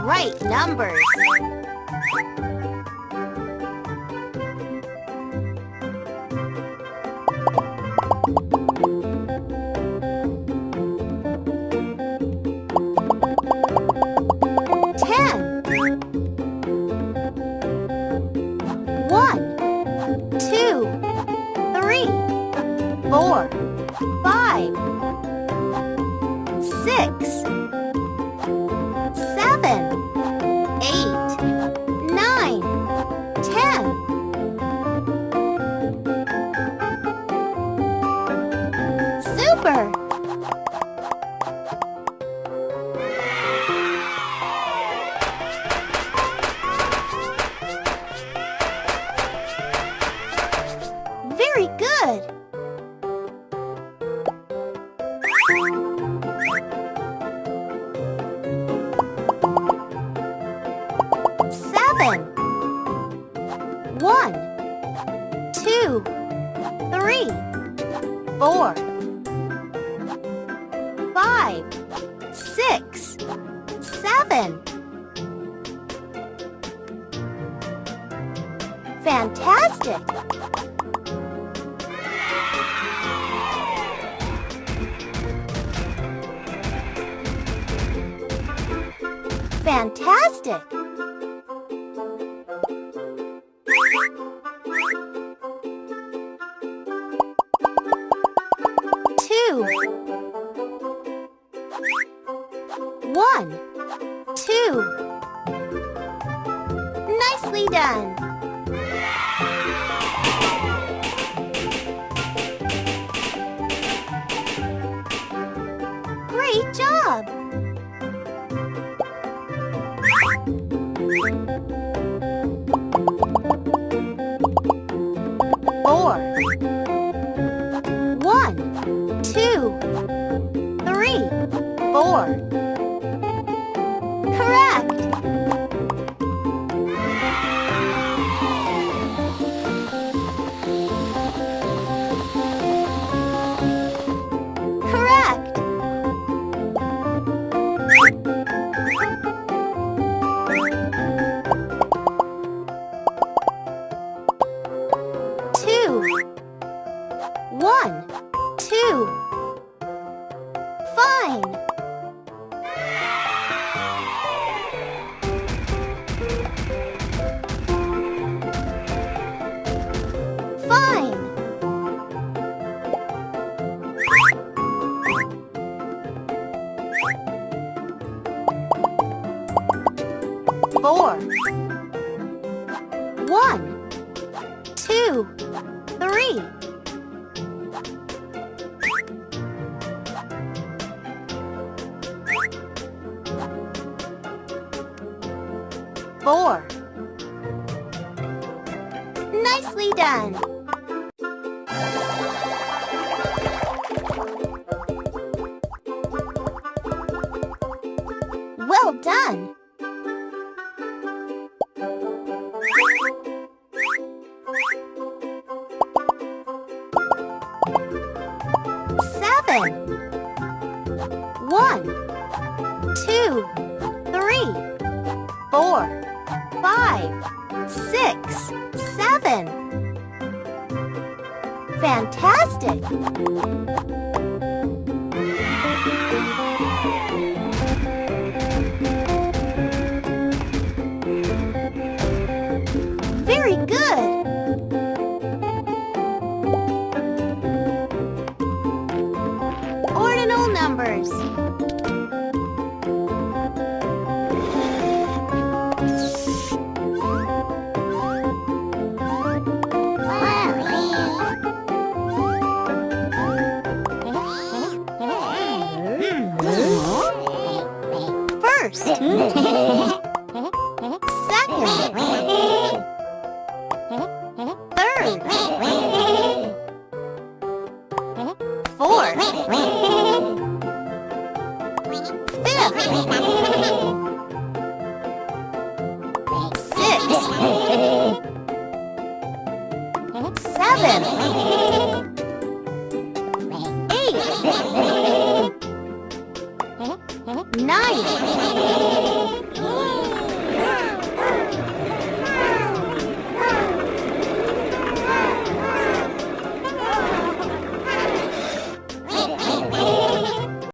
right numbers. 4, 5, 6, 7, 8, 9, 10. Super! Very good! One, 2, 3, 4, 5, 6, 7. Fantastic! Fantastic! 1, 2. Nicely done! Great job! 4. 1, 2, 3, 4. Correct! Correct! 2, 1, 2. Fine! Fine! 4, 1, 2, 3. 4. Nicely done! Well done! 7. 1, 2, 3, 4, 5, 6, 7. Fantastic! Very good! Ordinal numbers. 1st, 2nd, 3rd, 4th, 5th, 6th, 7th, 8th, 9th,